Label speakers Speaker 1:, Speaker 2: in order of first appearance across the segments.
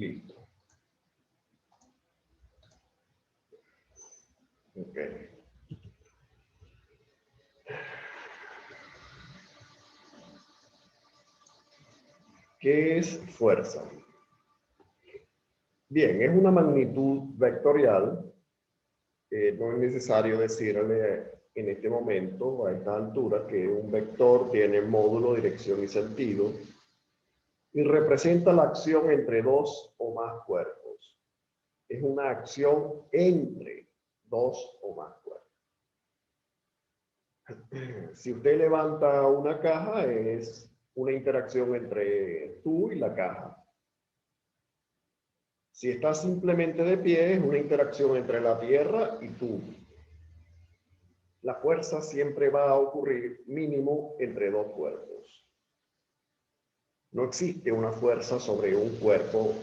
Speaker 1: Listo. Ok. ¿Qué es fuerza? Bien, es una magnitud vectorial. No es necesario decirle en este momento, a esta altura, que un vector tiene módulo, dirección y sentido y representa la acción entre dos o más cuerpos. Es una acción entre dos o más cuerpos. Si usted levanta una caja, es una interacción entre tú y la caja. Si está simplemente de pie, es una interacción entre la tierra y tú. La fuerza siempre va a ocurrir mínimo entre dos cuerpos. No existe una fuerza sobre un cuerpo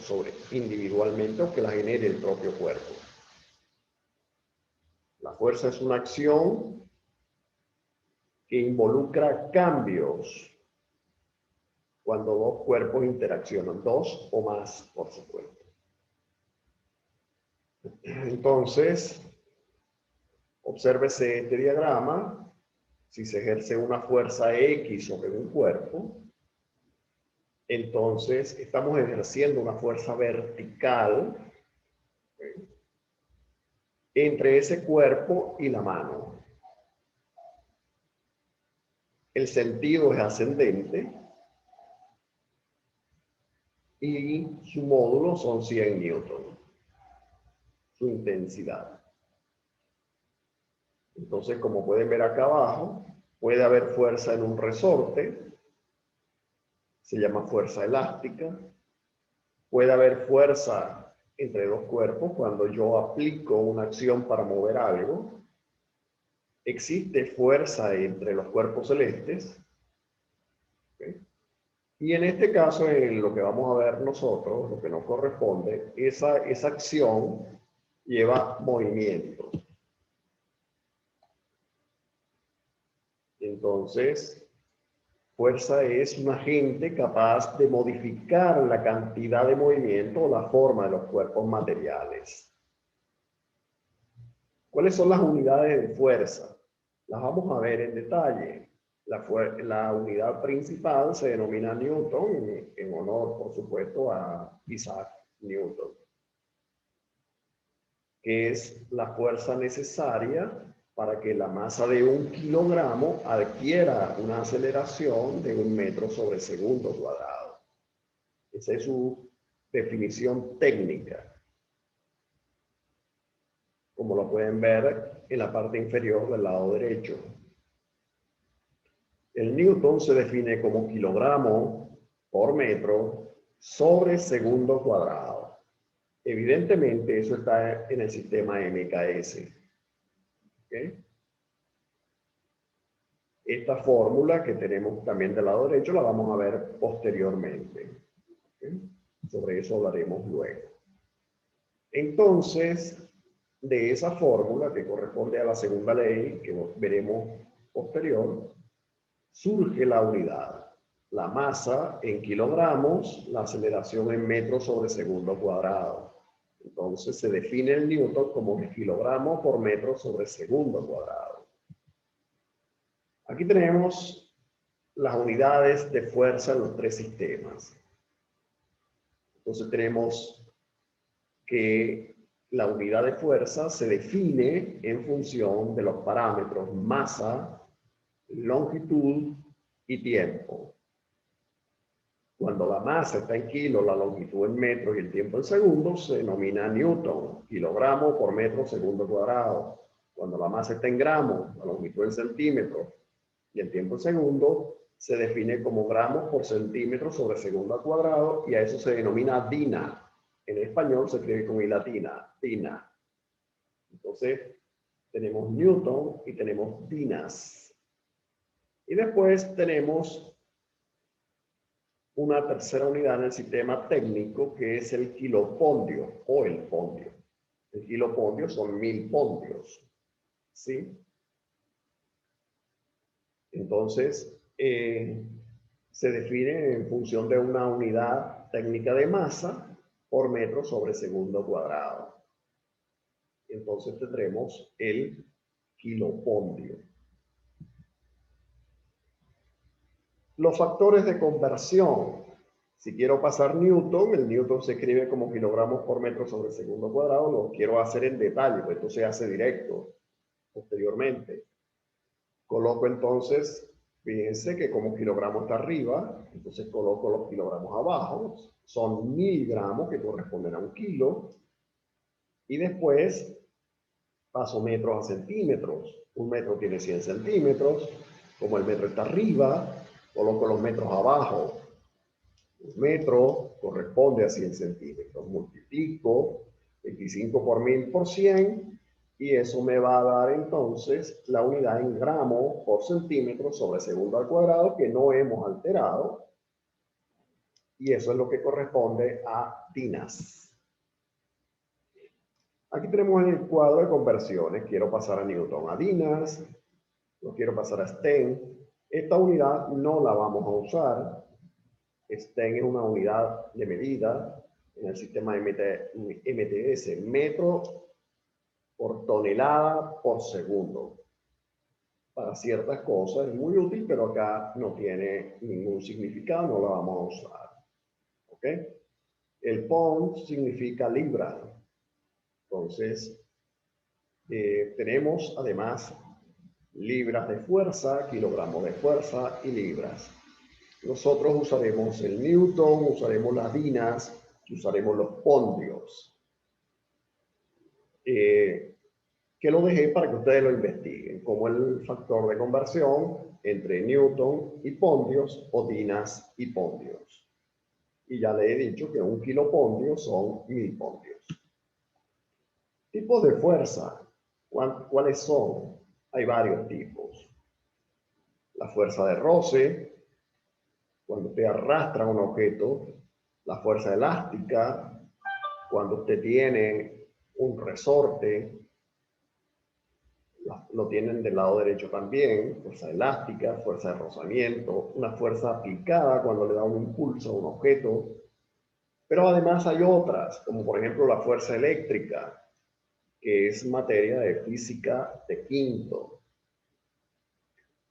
Speaker 1: individualmente o que la genere el propio cuerpo. La fuerza es una acción que involucra cambios cuando dos cuerpos interaccionan, dos o más, por supuesto. Entonces, obsérvese este diagrama. Si se ejerce una fuerza X sobre un cuerpo, entonces estamos ejerciendo una fuerza vertical entre ese cuerpo y la mano. El sentido es ascendente y su módulo son 100 newton, su intensidad. Entonces, como pueden ver acá abajo, puede haber fuerza en un resorte, se llama fuerza elástica. Puede haber fuerza entre dos cuerpos cuando yo aplico una acción para mover algo. Existe fuerza entre los cuerpos celestes. ¿Okay? Y en este caso, en lo que vamos a ver nosotros, lo que nos corresponde, esa acción lleva movimiento. Entonces, fuerza es un agente capaz de modificar la cantidad de movimiento o la forma de los cuerpos materiales. ¿Cuáles son las unidades de fuerza? Las vamos a ver en detalle. La unidad principal se denomina Newton, en honor, por supuesto, a Isaac Newton, que es la fuerza necesaria para que la masa de 1 kilogramo adquiera una aceleración de 1 metro sobre segundo cuadrado. Esa es su definición técnica, como lo pueden ver en la parte inferior del lado derecho. El Newton se define como kilogramo por metro sobre segundo cuadrado. Evidentemente, eso está en el sistema MKS. ¿Okay? Esta fórmula que tenemos también del lado derecho la vamos a ver posteriormente. ¿Okay? Sobre eso hablaremos luego. Entonces, de esa fórmula que corresponde a la segunda ley que veremos posterior, surge la unidad. La masa en kilogramos, la aceleración en metros sobre segundo cuadrado. Entonces se define el Newton como kilogramo por metro sobre segundo cuadrado. Aquí tenemos las unidades de fuerza en los tres sistemas. Entonces tenemos que la unidad de fuerza se define en función de los parámetros masa, longitud y tiempo. Cuando la masa está en kilos, la longitud en metros y el tiempo en segundos, se denomina Newton, kilogramo por metro segundo cuadrado. Cuando la masa está en gramos, la longitud en centímetros y el tiempo en segundo, se define como gramos por centímetro sobre segundo al cuadrado y a eso se denomina DINA. En español se escribe con I latina, DINA. Entonces, tenemos Newton y tenemos dinas. Y después tenemos una tercera unidad en el sistema técnico que es el kilopondio o el pondio. El kilopondio son 1000 pondios. ¿Sí? Entonces, se define en función de una unidad técnica de masa por metro sobre segundo cuadrado. Entonces tendremos el kilopondio. Los factores de conversión. Si quiero pasar Newton, el Newton se escribe como kilogramos por metro sobre segundo cuadrado. Lo quiero hacer en detalle, pues esto se hace directo posteriormente. Coloco entonces, fíjense que como kilogramo está arriba, entonces coloco los kilogramos abajo. Son miligramos que corresponden a un kilo. Y después paso metros a centímetros. Un metro tiene 100 centímetros. Como el metro está arriba, coloco los metros abajo. Un metro corresponde a 100 centímetros. Multiplico 25 por 1000 por 100 y eso me va a dar entonces la unidad en gramos por centímetro sobre segundo al cuadrado que no hemos alterado. Y eso es lo que corresponde a dinas. Aquí tenemos el cuadro de conversiones. Quiero pasar a Newton a dinas. Lo quiero pasar a Sten. Esta unidad no la vamos a usar. Sten es una unidad de medida en el sistema MTS, metro por tonelada por segundo. Para ciertas cosas es muy útil, pero acá no tiene ningún significado, no la vamos a usar. ¿Ok? El pound significa libra. Entonces, tenemos además libras de fuerza, kilogramos de fuerza y libras. Nosotros usaremos el Newton, usaremos las dinas, usaremos los pondios. Que lo dejé para que ustedes lo investiguen, como el factor de conversión entre Newton y pondios o dinas y pondios. Y ya le he dicho que un kilopondio son 1000 pondios. Tipos de fuerza. ¿Cuáles son? Hay varios tipos. La fuerza de roce, cuando usted arrastra un objeto. La fuerza elástica, cuando usted tiene un resorte. Lo tienen del lado derecho también, fuerza elástica, fuerza de rozamiento, una fuerza aplicada cuando le da un impulso a un objeto. Pero además hay otras, como por ejemplo la fuerza eléctrica, que es materia de física de quinto.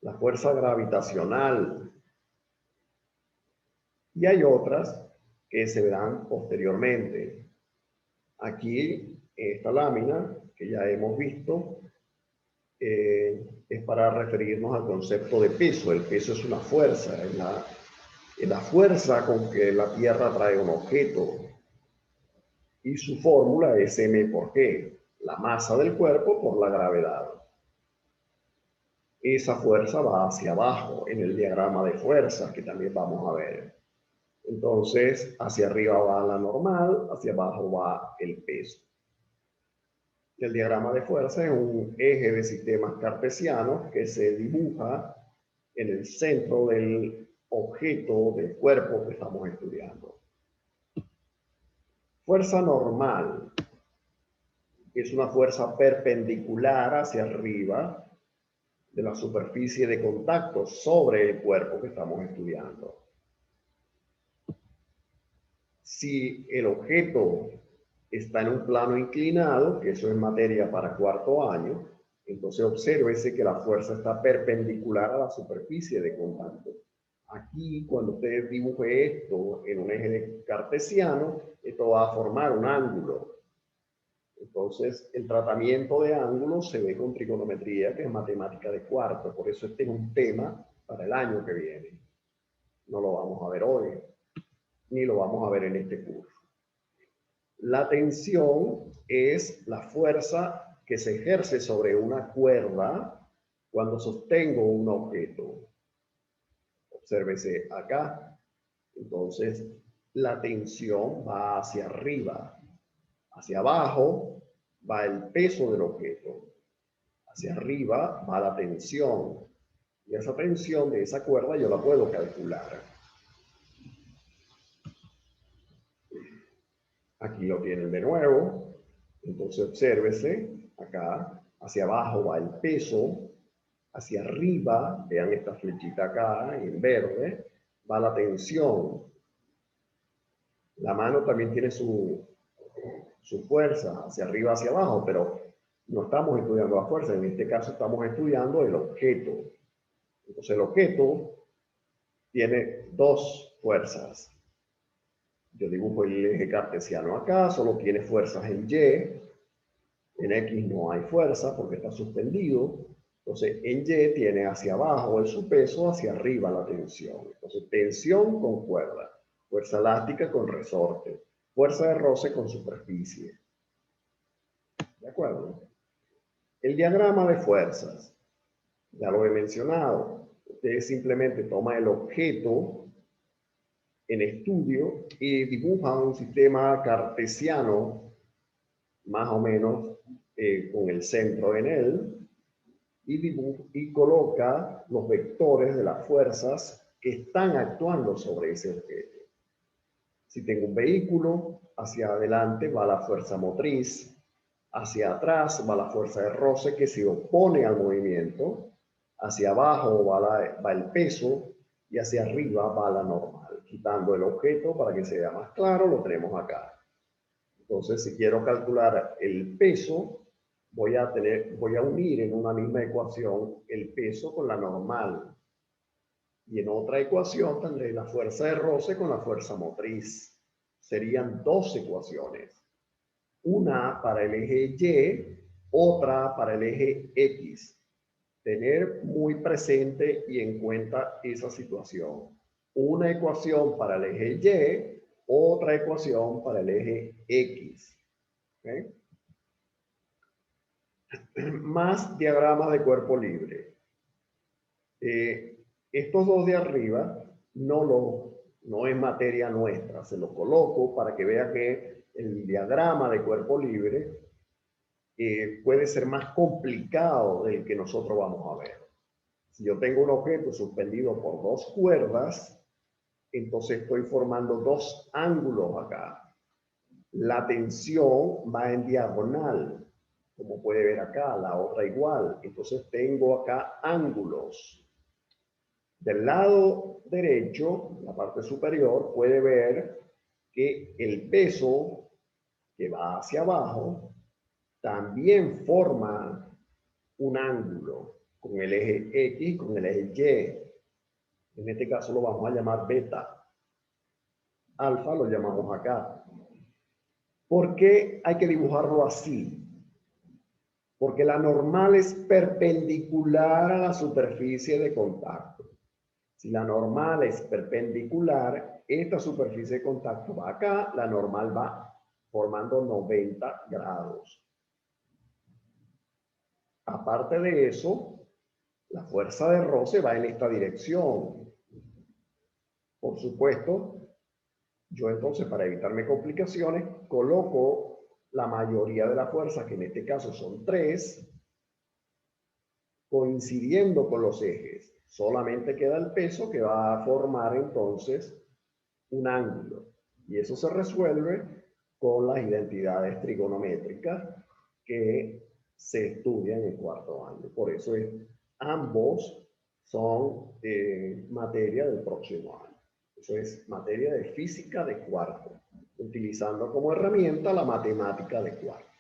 Speaker 1: La fuerza gravitacional. Y hay otras que se verán posteriormente. Aquí, en esta lámina, que ya hemos visto, es para referirnos al concepto de peso. El peso es una fuerza, es la fuerza con que la Tierra trae un objeto. Y su fórmula es m por g, la masa del cuerpo por la gravedad. Esa fuerza va hacia abajo en el diagrama de fuerzas que también vamos a ver. Entonces, hacia arriba va la normal, hacia abajo va el peso. El diagrama de fuerza es un eje de sistemas cartesianos que se dibuja en el centro del objeto, del cuerpo que estamos estudiando. Fuerza normal es una fuerza perpendicular hacia arriba de la superficie de contacto sobre el cuerpo que estamos estudiando. Si el objeto está en un plano inclinado, que eso es materia para cuarto año, entonces obsérvese que la fuerza está perpendicular a la superficie de contacto. Aquí, cuando usted dibuje esto en un eje cartesiano, esto va a formar un ángulo. Entonces, el tratamiento de ángulos se ve con trigonometría, que es matemática de cuarto. Por eso este es un tema para el año que viene. No lo vamos a ver hoy, ni lo vamos a ver en este curso. La tensión es la fuerza que se ejerce sobre una cuerda cuando sostengo un objeto. Obsérvese acá. Entonces, la tensión va hacia arriba. Hacia abajo va el peso del objeto. Hacia arriba va la tensión. Y esa tensión de esa cuerda yo la puedo calcular. Aquí lo tienen de nuevo. Entonces obsérvese acá. Hacia abajo va el peso. Hacia arriba, vean esta flechita acá en verde, va la tensión. La mano también tiene su fuerza hacia arriba, hacia abajo, pero no estamos estudiando la fuerza. En este caso estamos estudiando el objeto. Entonces el objeto tiene dos fuerzas. Yo dibujo el eje cartesiano acá, solo tiene fuerzas en Y. En X no hay fuerza porque está suspendido. Entonces en Y tiene hacia abajo su peso, hacia arriba la tensión. Entonces tensión con cuerda, fuerza elástica con resorte, fuerza de roce con superficie. ¿De acuerdo? El diagrama de fuerzas, ya lo he mencionado. Usted simplemente toma el objeto en estudio y dibuja un sistema cartesiano más o menos con el centro en él y coloca los vectores de las fuerzas que están actuando sobre ese objeto. Si tengo un vehículo, hacia adelante va la fuerza motriz, hacia atrás va la fuerza de roce que se opone al movimiento, hacia abajo va el peso y hacia arriba va la normal. Quitando el objeto para que sea más claro, lo tenemos acá. Entonces, si quiero calcular el peso, voy a unir en una misma ecuación el peso con la normal. Y en otra ecuación tendré la fuerza de roce con la fuerza motriz. Serían dos ecuaciones. Una para el eje Y, otra para el eje X. Tener muy presente y en cuenta esa situación. Una ecuación para el eje Y, otra ecuación para el eje X. ¿Okay? Más diagramas de cuerpo libre. Estos dos de arriba no es materia nuestra. Se los coloco para que vea que el diagrama de cuerpo libre puede ser más complicado del que nosotros vamos a ver. Si yo tengo un objeto suspendido por dos cuerdas, entonces estoy formando dos ángulos acá. La tensión va en diagonal, como puede ver acá, la otra igual. Entonces tengo acá ángulos. Del lado derecho, la parte superior, puede ver que el peso que va hacia abajo también forma un ángulo con el eje X, con el eje Y. En este caso lo vamos a llamar beta. Alfa lo llamamos acá. ¿Por qué hay que dibujarlo así? Porque la normal es perpendicular a la superficie de contacto. Si la normal es perpendicular, esta superficie de contacto va acá, la normal va formando 90 grados. Aparte de eso, la fuerza de roce va en esta dirección. Por supuesto, yo entonces, para evitarme complicaciones, coloco la mayoría de la fuerza, que en este caso son 3, coincidiendo con los ejes. Solamente queda el peso que va a formar entonces un ángulo. Y eso se resuelve con las identidades trigonométricas que se estudian en cuarto año. Por eso ambos son materia del próximo año. Eso es materia de física de cuarto, utilizando como herramienta la matemática de cuarto.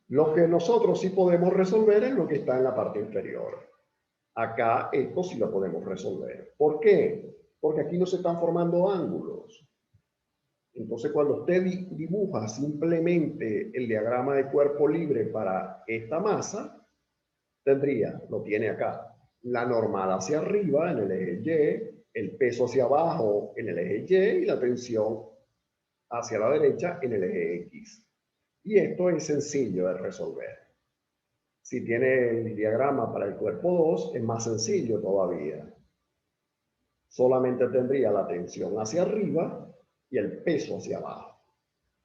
Speaker 1: Lo que nosotros sí podemos resolver es lo que está en la parte inferior. Acá esto sí lo podemos resolver. ¿Por qué? Porque aquí no se están formando ángulos. Entonces, cuando usted dibuja simplemente el diagrama de cuerpo libre para esta masa, lo tiene acá, la normal hacia arriba en el eje Y, el peso hacia abajo en el eje Y y la tensión hacia la derecha en el eje X. Y esto es sencillo de resolver. Si tiene el diagrama para el cuerpo 2, es más sencillo todavía. Solamente tendría la tensión hacia arriba y el peso hacia abajo.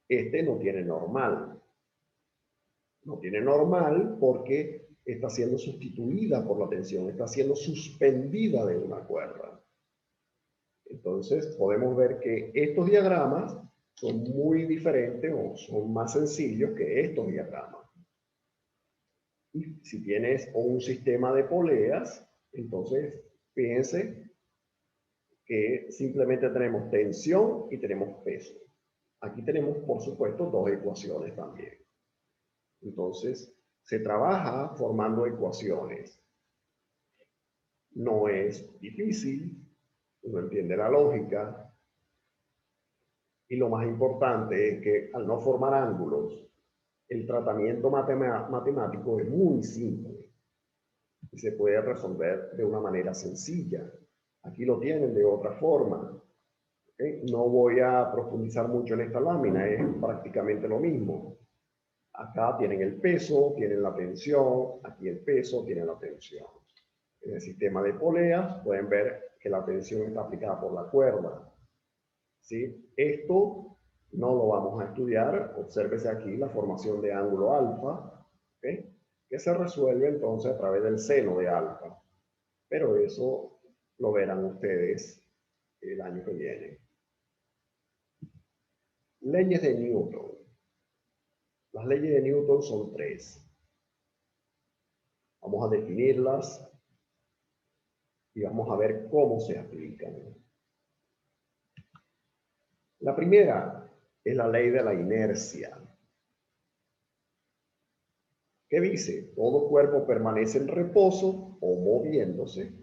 Speaker 1: Este no tiene normal. No tiene normal porque está siendo sustituida por la tensión, está siendo suspendida de una cuerda. Entonces podemos ver que estos diagramas son muy diferentes o son más sencillos que estos diagramas. Y si tienes un sistema de poleas, entonces piense que simplemente tenemos tensión y tenemos peso. Aquí tenemos, por supuesto, dos ecuaciones también. Entonces, se trabaja formando ecuaciones. No es difícil, uno entiende la lógica. Y lo más importante es que al no formar ángulos, el tratamiento matemático es muy simple y se puede resolver de una manera sencilla. Aquí lo tienen de otra forma. ¿Okay? No voy a profundizar mucho en esta lámina, es prácticamente lo mismo. Acá tienen el peso, tienen la tensión, aquí el peso, tienen la tensión. En el sistema de poleas pueden ver que la tensión está aplicada por la cuerda. ¿Sí? Esto no lo vamos a estudiar. Obsérvese aquí la formación de ángulo alfa, ¿okay? Que se resuelve entonces a través del seno de alfa. Pero eso lo verán ustedes el año que viene. Leyes de Newton. Las leyes de Newton son tres. Vamos a definirlas y vamos a ver cómo se aplican. La primera es la ley de la inercia. ¿Qué dice? Todo cuerpo permanece en reposo o moviéndose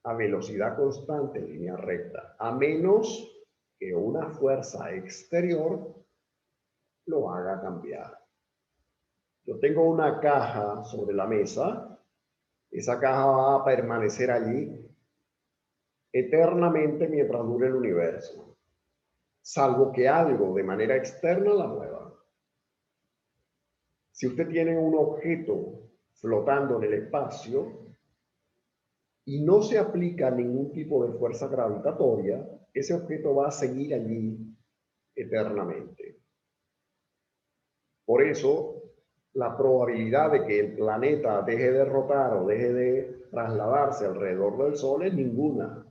Speaker 1: a velocidad constante en línea recta, a menos que una fuerza exterior lo haga cambiar. Yo tengo una caja sobre la mesa, esa caja va a permanecer allí eternamente mientras dure el universo, salvo que algo de manera externa la mueva. Si usted tiene un objeto flotando en el espacio y no se aplica ningún tipo de fuerza gravitatoria, ese objeto va a seguir allí eternamente. Por eso, la probabilidad de que el planeta deje de rotar o deje de trasladarse alrededor del Sol es ninguna,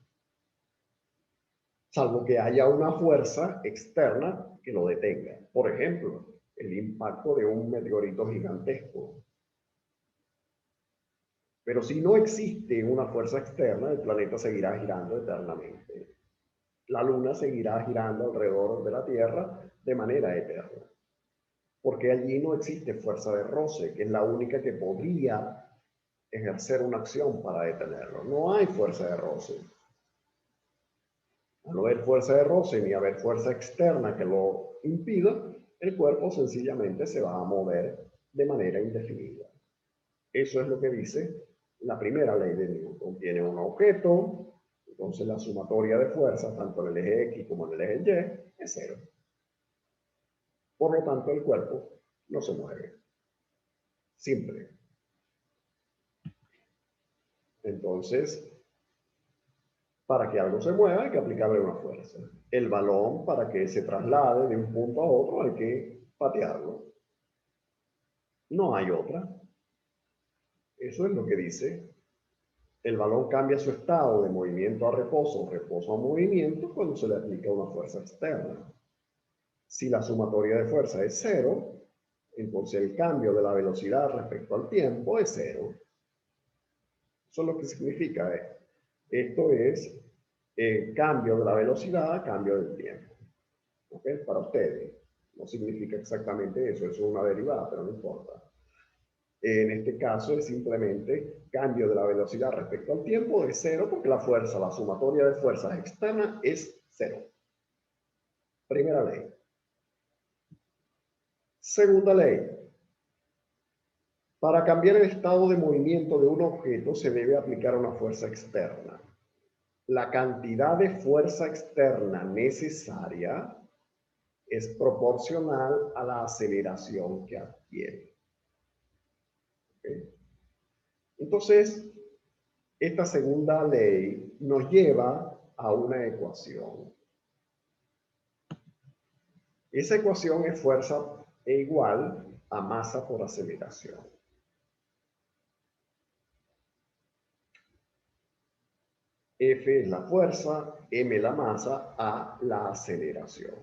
Speaker 1: salvo que haya una fuerza externa que lo detenga. Por ejemplo, el impacto de un meteorito gigantesco. Pero si no existe una fuerza externa, el planeta seguirá girando eternamente. La Luna seguirá girando alrededor de la Tierra de manera eterna. Porque allí no existe fuerza de roce, que es la única que podría ejercer una acción para detenerlo. No hay fuerza de roce. Al no haber fuerza de roce ni haber fuerza externa que lo impida, el cuerpo sencillamente se va a mover de manera indefinida. Eso es lo que dice la primera ley de Newton. Tiene un objeto, entonces la sumatoria de fuerzas, tanto en el eje X como en el eje Y, es cero. Por lo tanto, el cuerpo no se mueve. Simple. Entonces, para que algo se mueva hay que aplicarle una fuerza. El balón, para que se traslade de un punto a otro, hay que patearlo. No hay otra. Eso es lo que dice. El balón cambia su estado de movimiento a reposo, reposo a movimiento, cuando se le aplica una fuerza externa. Si la sumatoria de fuerza es cero, entonces el cambio de la velocidad respecto al tiempo es cero. Eso es lo que significa. Esto es cambio de la velocidad, cambio del tiempo. ¿Okay? Para ustedes. No significa exactamente eso, es una derivada, pero no importa. En este caso es simplemente cambio de la velocidad respecto al tiempo de cero, porque la fuerza, la sumatoria de fuerzas externas es cero. Primera ley. Segunda ley. Para cambiar el estado de movimiento de un objeto se debe aplicar una fuerza externa. La cantidad de fuerza externa necesaria es proporcional a la aceleración que adquiere. ¿Okay? Entonces, esta segunda ley nos lleva a una ecuación. Esa ecuación es fuerza igual a masa por aceleración. F es la fuerza, m la masa, a la aceleración.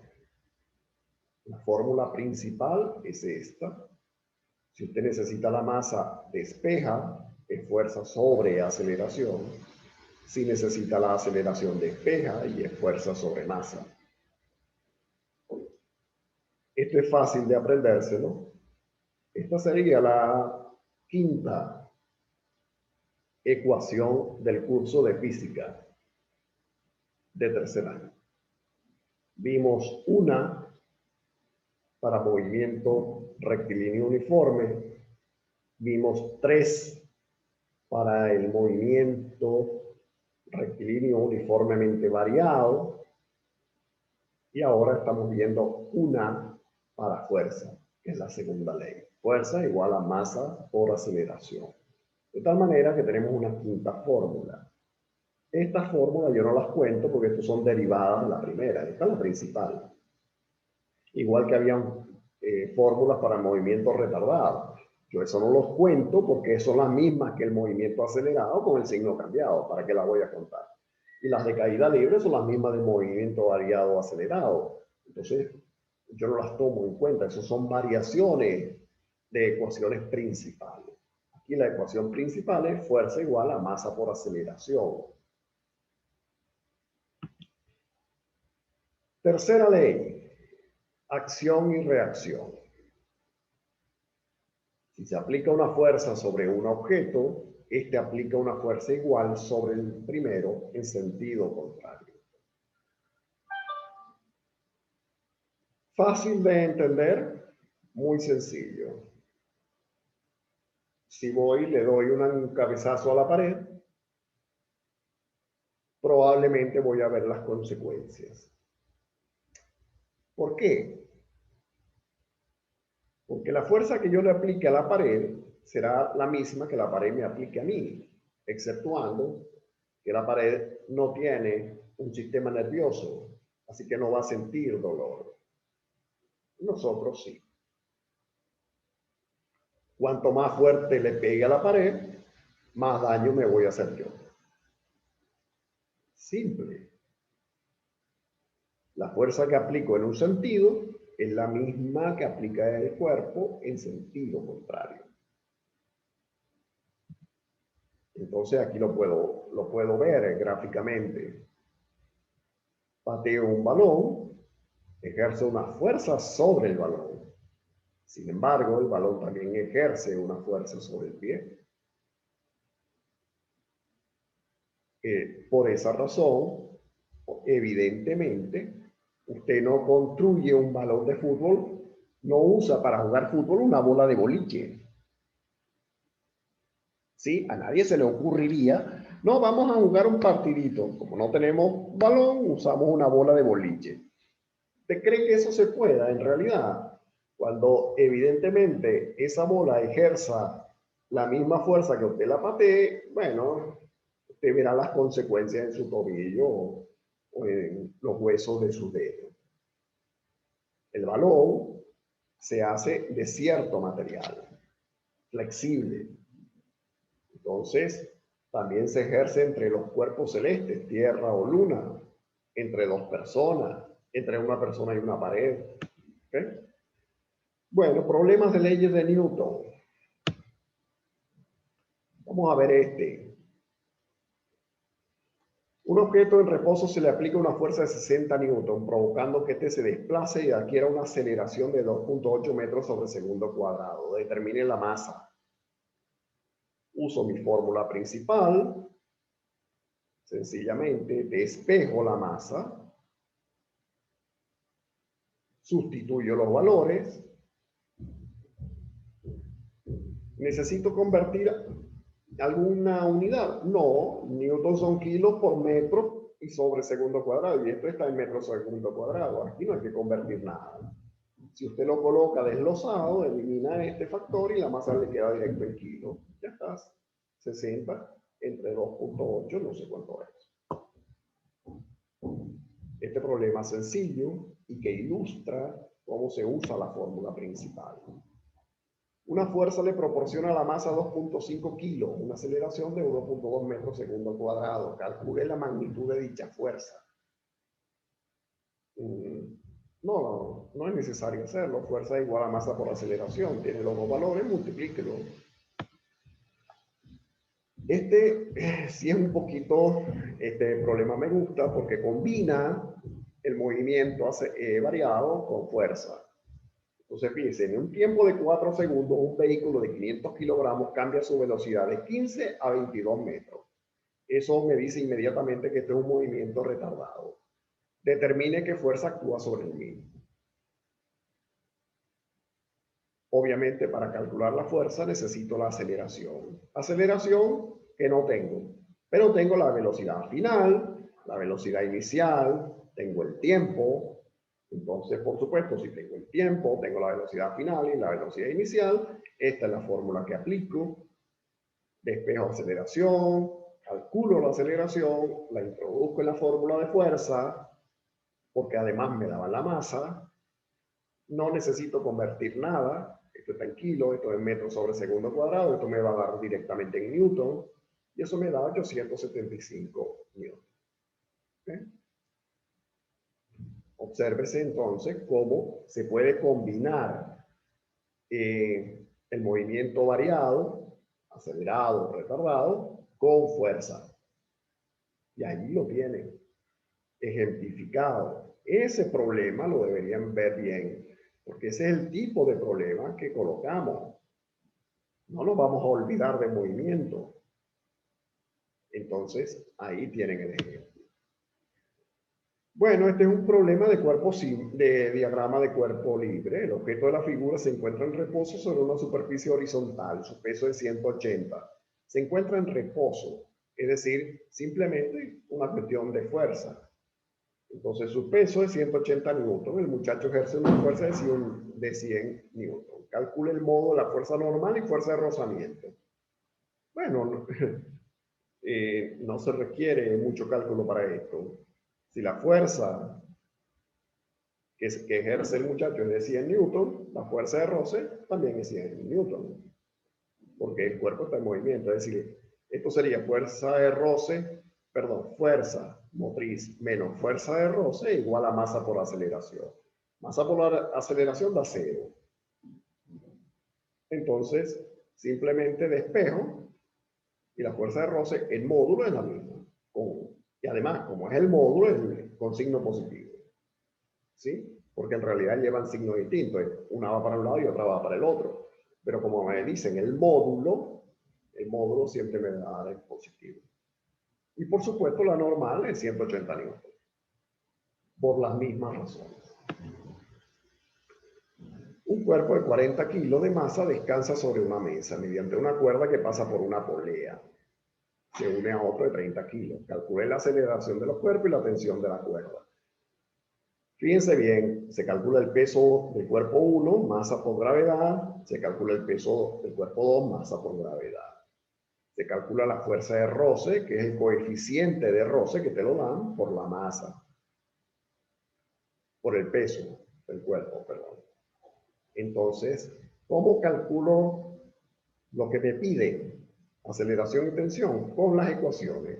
Speaker 1: La fórmula principal es esta. Si usted necesita la masa, despeja, es fuerza sobre aceleración. si necesita la aceleración despeja y es fuerza sobre masa. Esto es fácil de aprendérselo. Esta sería la quinta ecuación del curso de física de tercer año. Vimos una para movimiento rectilíneo uniforme, vimos 3 para el movimiento rectilíneo uniformemente variado y ahora estamos viendo una para fuerza, que es la segunda ley. Fuerza igual a masa por aceleración. De tal manera que tenemos una quinta fórmula. Estas fórmulas yo no las cuento porque estas son derivadas de la primera. Esta es la principal. Igual que habían fórmulas para movimiento retardado. Yo eso no los cuento porque son las mismas que el movimiento acelerado con el signo cambiado. ¿Para qué las voy a contar? Y las de caída libre son las mismas del movimiento variado acelerado. Entonces, yo no las tomo en cuenta. Esas son variaciones de ecuaciones principales. Aquí la ecuación principal es fuerza igual a masa por aceleración. Tercera ley, acción y reacción. Si se aplica una fuerza sobre un objeto, este aplica una fuerza igual sobre el primero en sentido contrario. Fácil de entender, muy sencillo. Si voy y le doy un cabezazo a la pared, probablemente voy a ver las consecuencias. ¿Por qué? Porque la fuerza que yo le aplique a la pared será la misma que la pared me aplique a mí, exceptuando que la pared no tiene un sistema nervioso, así que no va a sentir dolor. Nosotros sí. Cuanto más fuerte le pegue a la pared, más daño me voy a hacer yo. Simple. La fuerza que aplico en un sentido es la misma que aplica el cuerpo en sentido contrario. Entonces aquí lo puedo ver gráficamente. Pateo un balón, ejerce una fuerza sobre el balón. Sin embargo, el balón también ejerce una fuerza sobre el pie. Por esa razón, evidentemente, usted no construye un balón de fútbol, no usa para jugar fútbol una bola de boliche. ¿Sí? A nadie se le ocurriría, no, vamos a jugar un partidito. Como no tenemos balón, usamos una bola de boliche. ¿Usted cree que eso se pueda en realidad? Cuando evidentemente esa bola ejerza la misma fuerza que usted la patee, bueno, usted verá las consecuencias en su tobillo o en los huesos de sus dedos. El balón se hace de cierto material, flexible. Entonces, también se ejerce entre los cuerpos celestes, tierra o luna, entre dos personas, entre una persona y una pared. ¿Okay? Bueno, problemas de leyes de Newton. Vamos a ver este. Un objeto en reposo se le aplica una fuerza de 60 newton, provocando que éste se desplace y adquiera una aceleración de 2.8 metros sobre segundo cuadrado. Determine la masa. Uso mi fórmula principal. Sencillamente despejo la masa. Sustituyo los valores. ¿Necesito convertir alguna unidad? No, newton son kilos por metro y sobre segundo cuadrado, y esto está en metros sobre segundo cuadrado. Aquí no hay que convertir nada. Si usted lo coloca desglosado, elimina este factor y la masa le queda directo en kilos. Ya está. 60 entre 2.8, no sé cuánto es. Este problema sencillo y que ilustra cómo se usa la fórmula principal. Una fuerza le proporciona a la masa 2.5 kilos, una aceleración de 1.2 metros segundo cuadrado. Calcule la magnitud de dicha fuerza. No es necesario hacerlo. Fuerza igual a masa por aceleración. Tiene los dos valores, multiplíquelo. Sí es un poquito, este problema me gusta porque combina el movimiento variado con fuerza. Entonces, fíjense, en un tiempo de 4 segundos, un vehículo de 500 kilogramos cambia su velocidad de 15 a 22 metros. Eso me dice inmediatamente que este es un movimiento retardado. Determine qué fuerza actúa sobre el mismo. Obviamente, para calcular la fuerza necesito la aceleración. Aceleración que no tengo, pero tengo la velocidad final, la velocidad inicial, tengo el tiempo. Entonces, por supuesto, si tengo el tiempo, tengo la velocidad final y la velocidad inicial, esta es la fórmula que aplico. Despejo aceleración, calculo la aceleración, la introduzco en la fórmula de fuerza, porque además me daba la masa. No necesito convertir nada. Esto está en kilo, esto es metros sobre segundo cuadrado, esto me va a dar directamente en newton, y eso me da 875 newton. ¿Okay? Obsérvese entonces cómo se puede combinar el movimiento variado, acelerado, retardado, con fuerza. Y allí lo tienen, ejemplificado. Ese problema lo deberían ver bien, porque ese es el tipo de problema que colocamos. No nos vamos a olvidar de movimiento. Entonces, ahí tienen el ejemplo. Bueno, este es un problema de diagrama de cuerpo libre. El objeto de la figura se encuentra en reposo sobre una superficie horizontal. Su peso es 180. Se encuentra en reposo, es decir, simplemente una cuestión de fuerza. Entonces, su peso es 180 newton. El muchacho ejerce una fuerza de 100 newton. Calcule el modo de la fuerza normal y fuerza de rozamiento. Bueno, no se requiere mucho cálculo para esto. Si la fuerza que ejerce el muchacho es de 100 newton, la fuerza de roce también es 100 newton, porque el cuerpo está en movimiento. Es decir, esto sería fuerza de roce, perdón, fuerza motriz menos fuerza de roce igual a masa por aceleración. Masa por aceleración da 0. Entonces, simplemente despejo y la fuerza de roce, el módulo es la misma. Y además, como es el módulo, es con signo positivo. ¿Sí? Porque en realidad llevan signos distintos. Una va para un lado y otra va para el otro. Pero como me dicen el módulo siempre me da el positivo. Y por supuesto la normal es 180 newton. Por las mismas razones. Un cuerpo de 40 kilos de masa descansa sobre una mesa mediante una cuerda que pasa por una polea. Se une a otro de 30 kilos. Calcule la aceleración de los cuerpos y la tensión de la cuerda. Fíjense bien, se calcula el peso del cuerpo 1, masa por gravedad, se calcula el peso del cuerpo 2, masa por gravedad. Se calcula la fuerza de roce, que es el coeficiente de roce que te lo dan por la masa, por el peso del cuerpo, perdón. Entonces, ¿cómo calculo lo que me pide? Aceleración y tensión con las ecuaciones.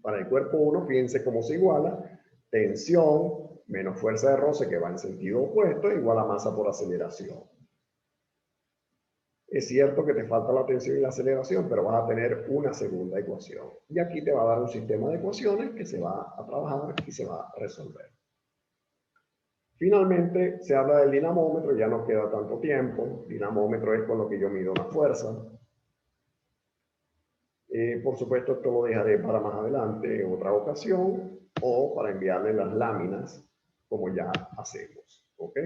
Speaker 1: Para el cuerpo 1, fíjense cómo se iguala. Tensión menos fuerza de roce que va en sentido opuesto igual a masa por aceleración. Es cierto que te falta la tensión y la aceleración, pero vas a tener una segunda ecuación. Y aquí te va a dar un sistema de ecuaciones que se va a trabajar y se va a resolver. Finalmente, se habla del dinamómetro, ya no queda tanto tiempo. Dinamómetro es con lo que yo mido la fuerza. Por supuesto, esto lo dejaré para más adelante en otra ocasión o para enviarle las láminas como ya hacemos, ¿ok?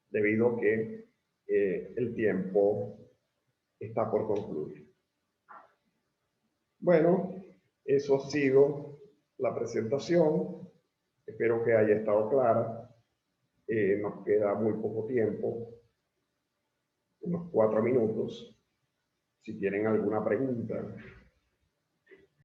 Speaker 1: Debido a que el tiempo está por concluir. Bueno, eso ha sido la presentación. Espero que haya estado clara. Nos queda muy poco tiempo, unos 4 minutos. Si tienen alguna pregunta.